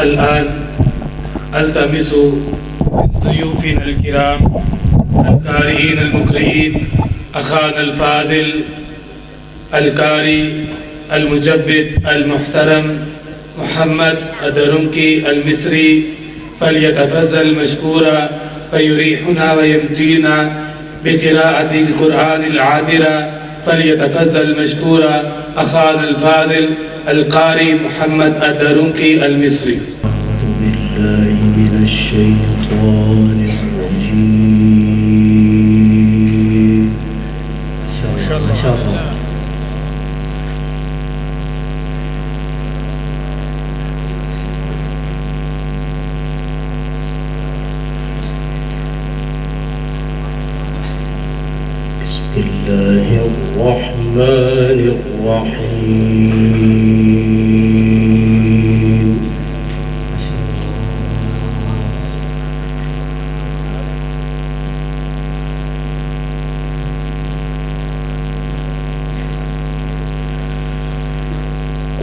الآن ألتمس ضيوفنا الكرام القارئين المقرئين أخانا الفاضل القارئ المجبد المحترم محمد الدرنكي المصري فليتفضل مشكورا فيريحنا ويمتعنا بقراءة القرآن العاطرة. فليتفضل مشكورا أخانا الفاضل القارئ محمد الدرنكي المصري. أعوذ بالله من الشيطان الرجيم. ما شاء الله. بسم الله الرحمن الرحيم.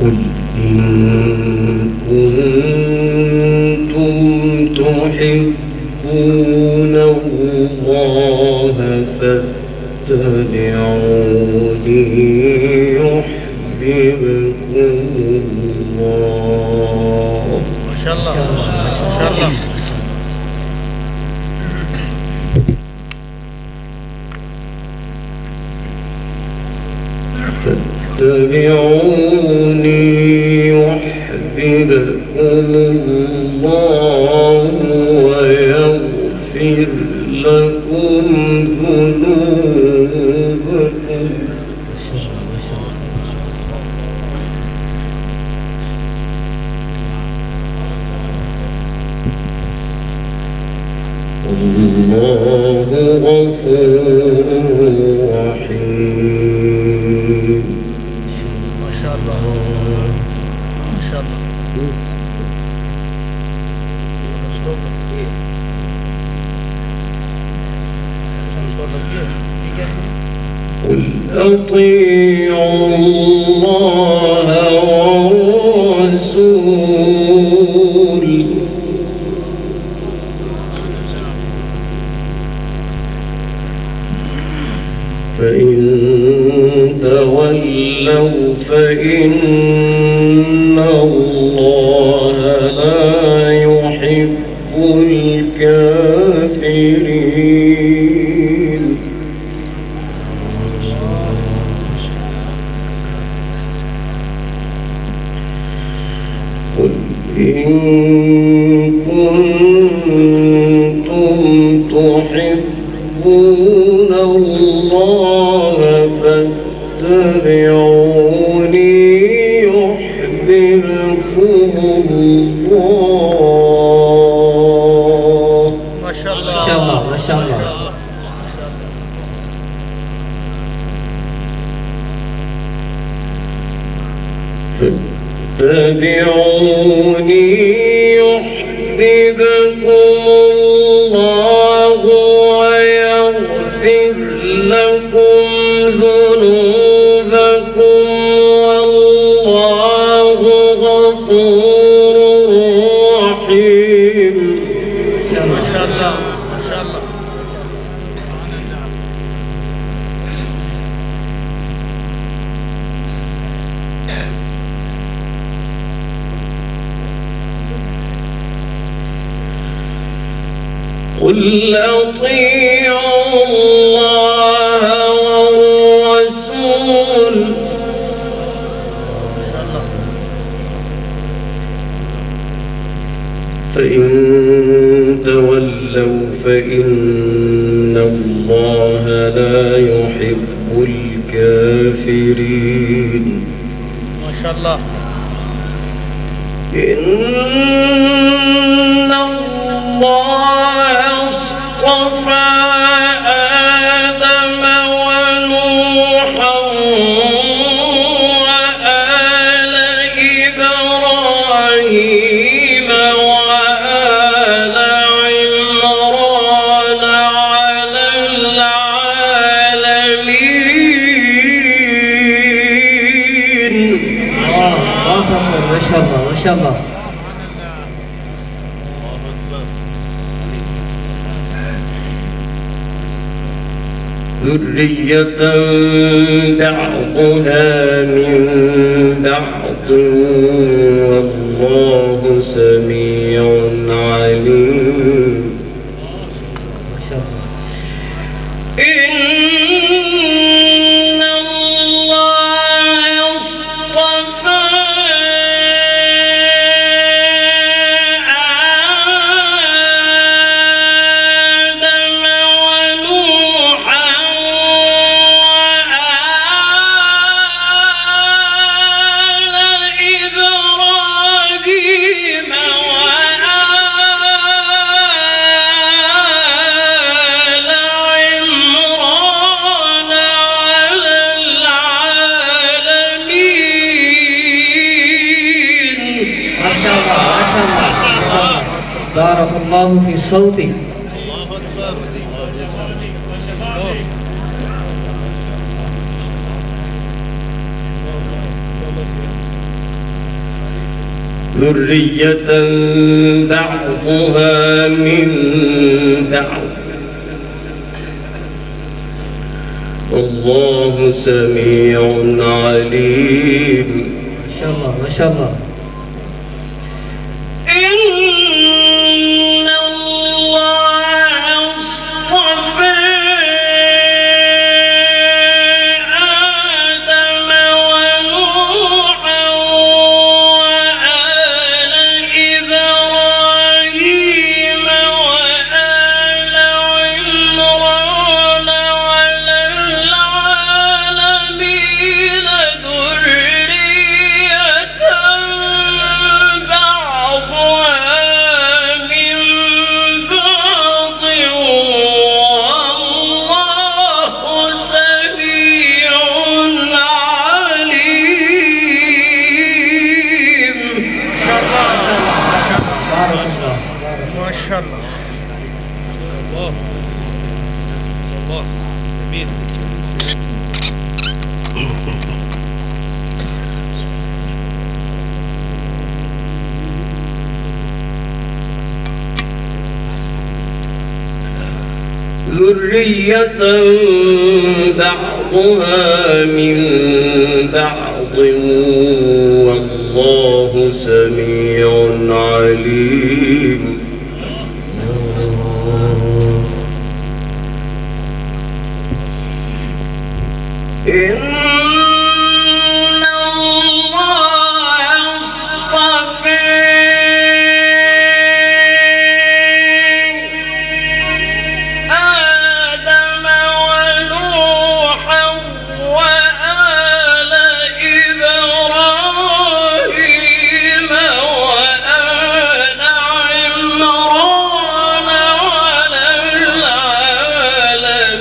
قل إن كنتم تحبون الله فاتبعوني يحببكم الله. ما شاء الله ما شاء الله. فاتبعوني يحببكم الله ويغفر لكم ذنوبكم. والله غفور رحيم. ما شاء الله ما شاء الله. قل أطيعوا الله والرسول فإن تولوا فإن الله لا يحب الكافرين. قل إن كنتم تحبون الله فاتبعوني يحببكم الله. ما شاء الله ما شاء الله ما شاء الله. فاتبعوني يحببكم الله ويغفر لكم ذنوبكم والله غفور رحيم. ما شاء الله ما شاء الله. قل أطيعوا الله والرسول فإن تولوا فإن الله لا يحب الكافرين. ما شاء الله. إن الله اصطفى آدم ونوحا وآل إبراهيم وآل عمران على العالمين. الله أكبر. ما شاء الله ما شاء الله. ذرية بعضها من بعض والله سميع عليم. إن الله اصطفى آدم ونوحا وآل إبراهيم وآل عمران على العالمين. ما شاء الله ما شاء الله ما شاء الله. بارك الله في صوتك. ذرية بعضها من بعض والله سميع عليم. ما شاء الله ما شاء الله. إن الله اصطفى آدم ونوحا وآل إبراهيم وآل عمران على العالمين ذرية بعضها من بعض والله سميع عليم. ما شاء الله ما شاء الله. بارك الله. ما شاء الله. الله الله جميل. ذرية بعضها من بعض والله سميع عليم. إن الله اصطفى آدم ونوحا وآل إبراهيم وآل عمران على العالمين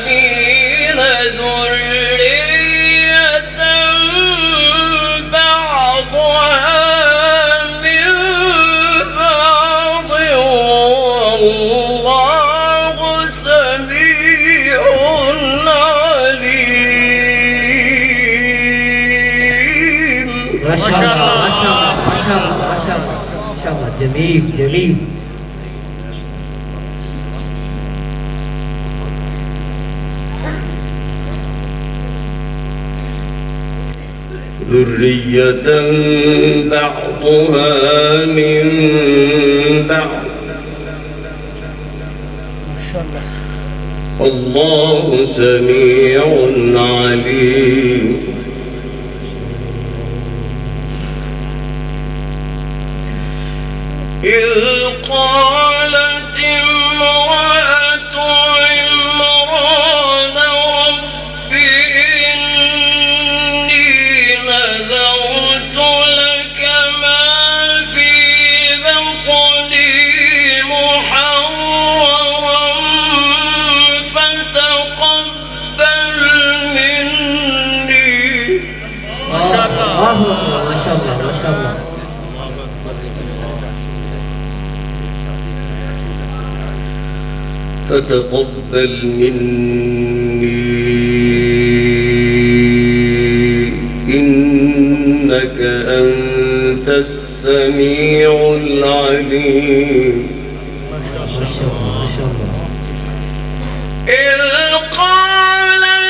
ذرية بعضها من بعض والله سميع عليم. ما شاء الله ما شاء الله ما شاء الله ما شاء الله ما شاء الله. جميل جميل. ذرية بعضها من بعض ما شاء الله. والله سميع عليم. إذ قالت امرأة عمران رب إني نذرت لك ما في بطني محررا فتقبل مني. ما شاء الله ما شاء الله ما شاء الله. فتقبل مني إنك أنت السميع العليم. ما شاء الله ما شاء الله. إذ قالت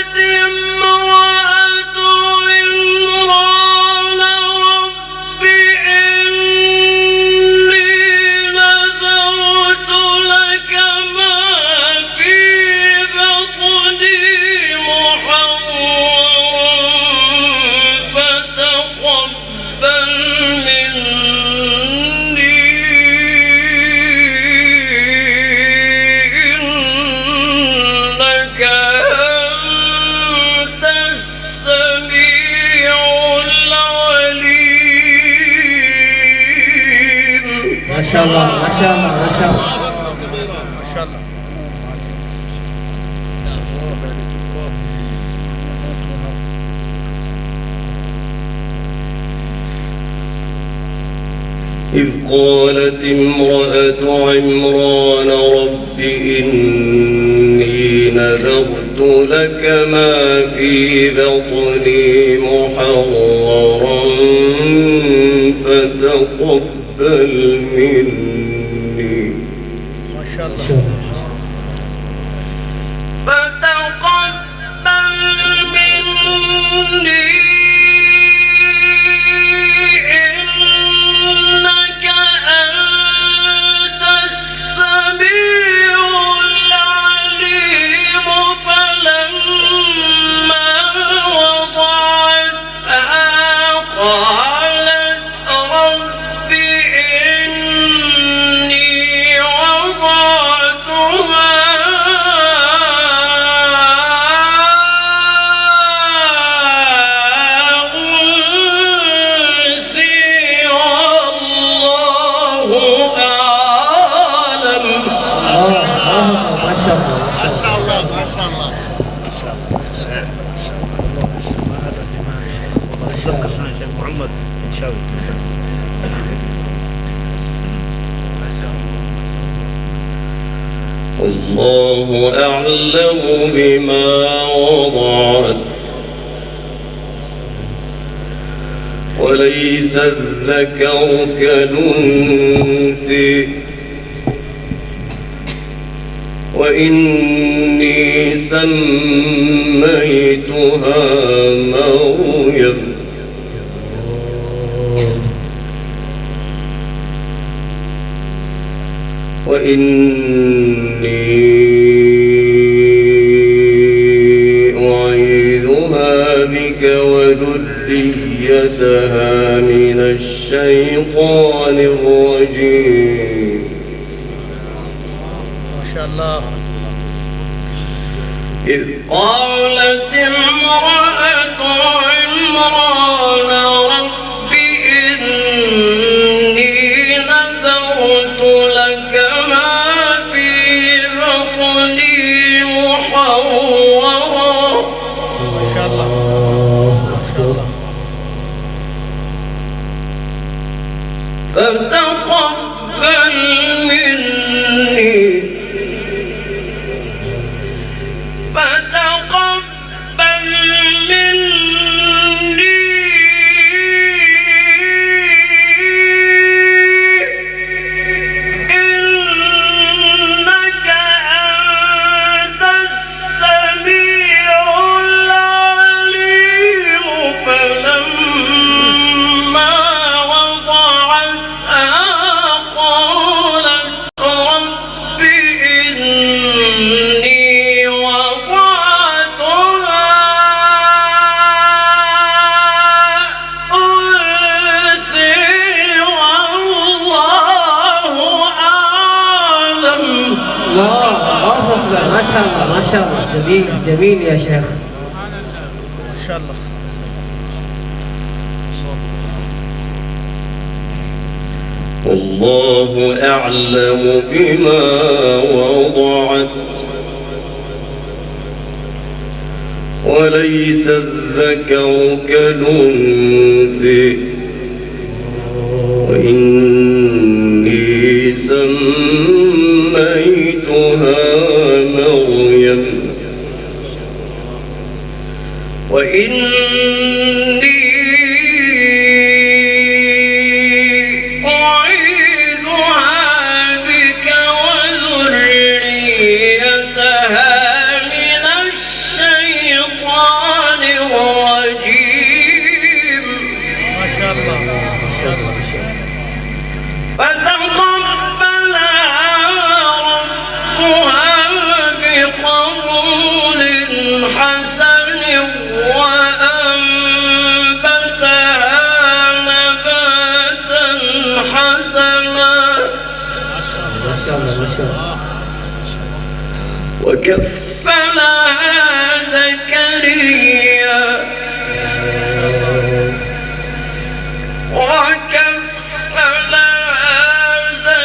شاء الله ما شاء الله ما شاء الله. ما شاء الله. إذ قالت امرأة عمران رب إني نذرت لك ما في بطني محررا فتقبل مني. ما شاء الله. محمد شاوي. الله أعلم بما وضعت وليس الذكر كالأنثى وإني سميتها مريم وإني أعيذها بك وذريتها من الشيطان الرجيم. ما شاء الله. إذ قالت امرأة عمران رب إني نذرت لك ما في بطني محررا. ما شاء الله. ما شاء الله. فتقبل مني فتقبل مني إنك أنت السميع العليم. فلما وضعتها قالت رب إني وضعتها أنثى والله أعلم. الله أكبر ما شاء الله ما شاء الله. جميل جميل يا شيخ. ما شاء الله. والله أعلم بما وضعت وليس الذكر كالأنثى وإني سميتها مريم وإني أعيذها بك وذريتها من الشيطان الرجيم. ما شاء الله. ما شاء الله. فتقبلها ربها بقبول حسن وأنبتها نباتا حسنا ما شاء الله ما شاء الله. وكفلها زكريا وكفلها زكريا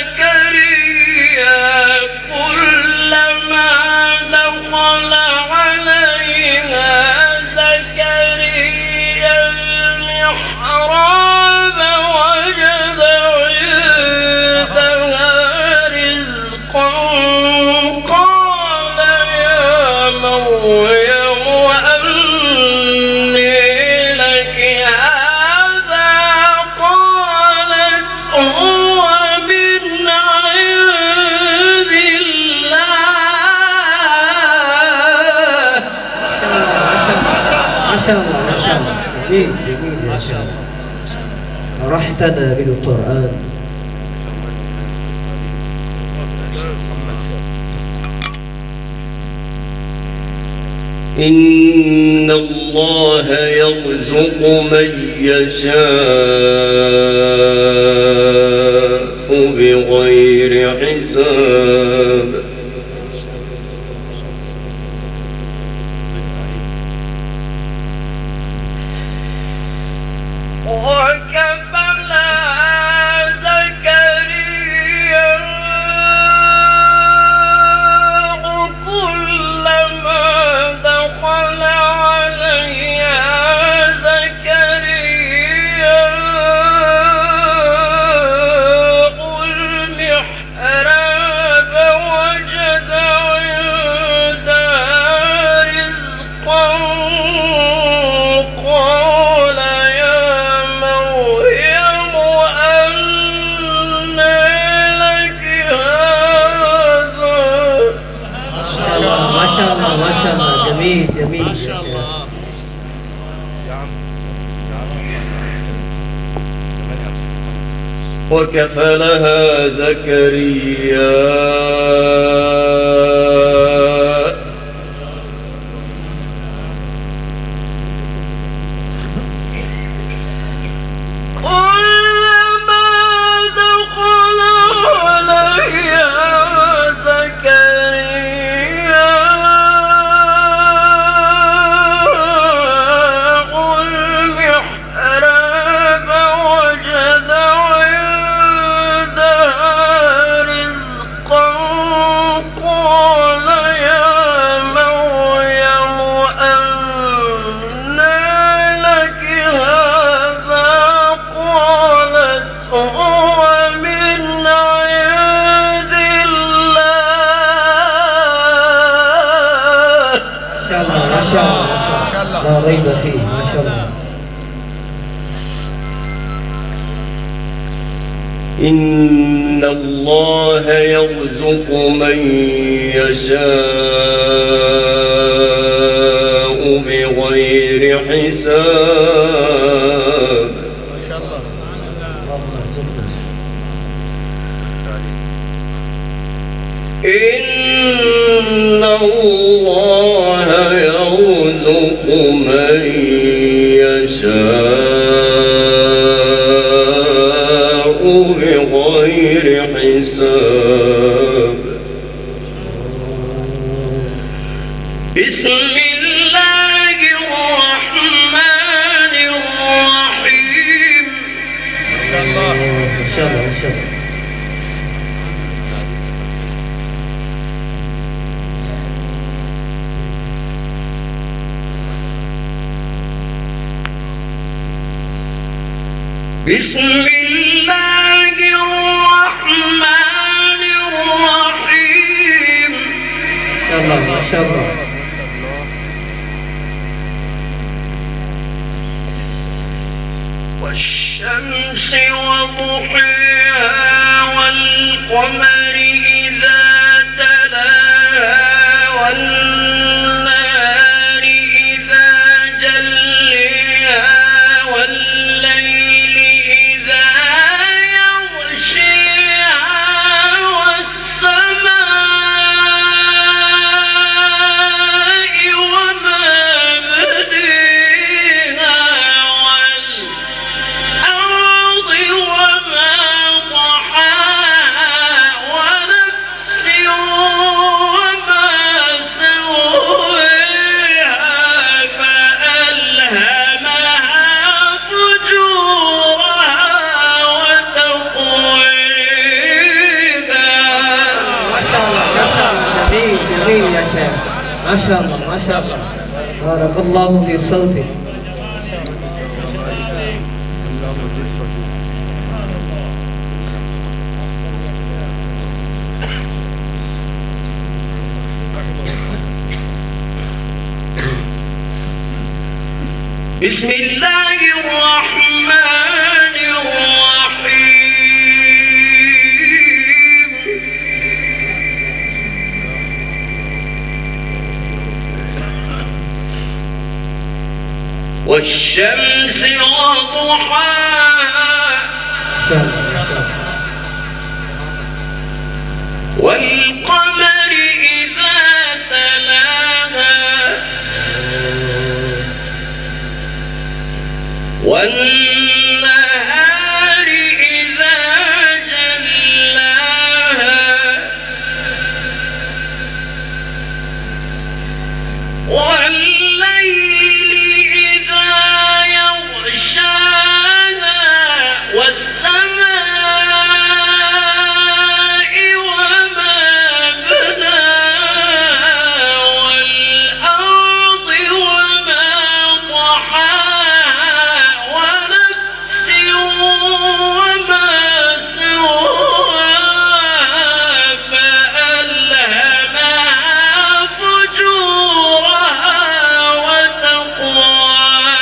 الله جميل جميل يا شيخ فرحتنا بالقرآن. إن الله يرزق من يشاء بغير حساب. ما شاء الله جميل جميل يا شيخ. وكفلها زكريا لا ريب فيه ما شاء الله. إن الله يرزق من يشاء بغير حساب. ما شاء الله. اللهم ارزقنا. إن الله يرزق من يشاء بغير حساب. بسم الله الرحمن الرحيم. ما شاء الله ما شاء الله ما شاء الله. بسم الله الرحمن الرحيم. ما شاء الله ما شاء الله. والشمس وضحيها والقمر إذا تلاها والنهار إذا جليها والليل إذا يغشيها والسماء وما بنيها والأرض وما طحاها ونفس وما سويها فألهمها فجورها وتقواها. ما شاء الله ما شاء الله جميل جميل يا شيخ. ما شاء الله ما شاء الله. بارك الله في صوتك. بسم الله الرحمن الرحيم. والشمس وضحاها والقمر إذا تلاها والنهار إذا جلاها والليل إذا يغشاها والسماء وما بناها والأرض وما طحاها ونفس وما سواها فألهمها فجورها وتقواها.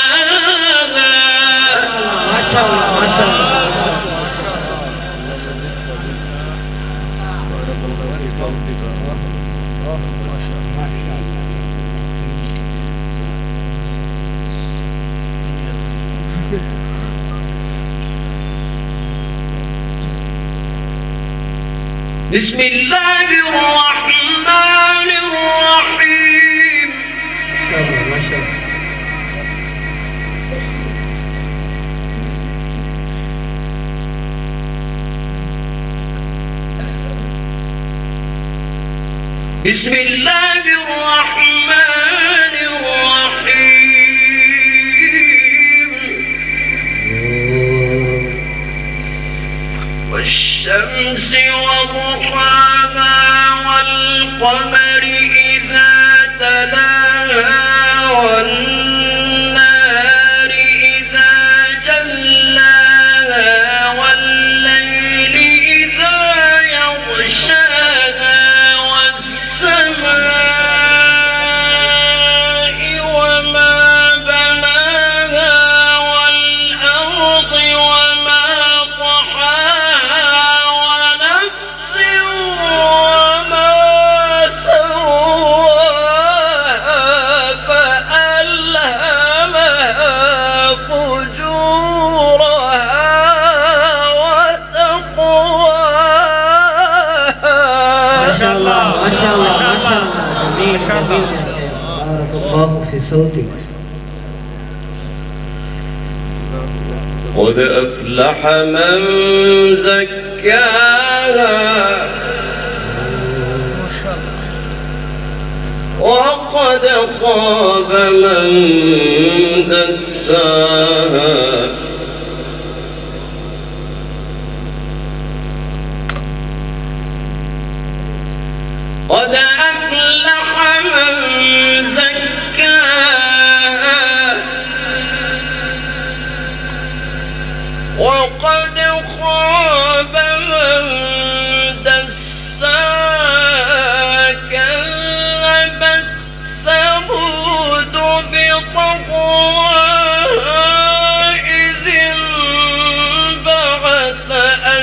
ما شاء الله ما شاء الله. بسم الله الرحمن الرحيم. ما شاء الله ما شاء الله. بسم الله الرحمن الرحيم. والشمس وضحاها والقمر إذا تلاها والنهار إذا جلاها والليل إذا يغشاها والسماء وما بناها والأرض وما طحاها ونفس وما سواها فألهمها فجورها وتقواها. ما شاء الله ما شاء الله ما شاء الله. جميل جميل يا شيخ، بارك الله في صوتك. قد أفلح من زكاها وقد خاب من دساها. قد أفلح من زكاها وقد خاب من دساها. كذبت ثمود بطغواها إذ انبعث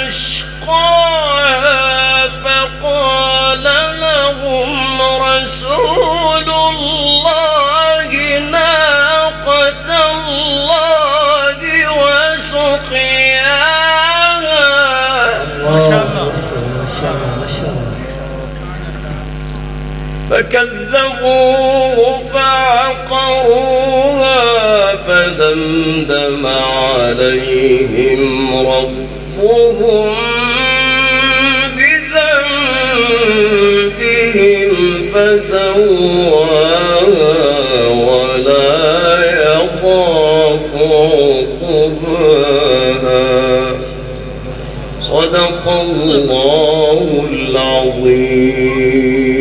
أشقاها فقال لهم رسول الله ناقة الله وسقياها. ما شاء الله ما شاء الله ما شاء الله. فكذبوه فعقروها فدمدم عليهم ربهم بذنبهم فسواها ولا يخاف عقباها. صدق الله العظيم.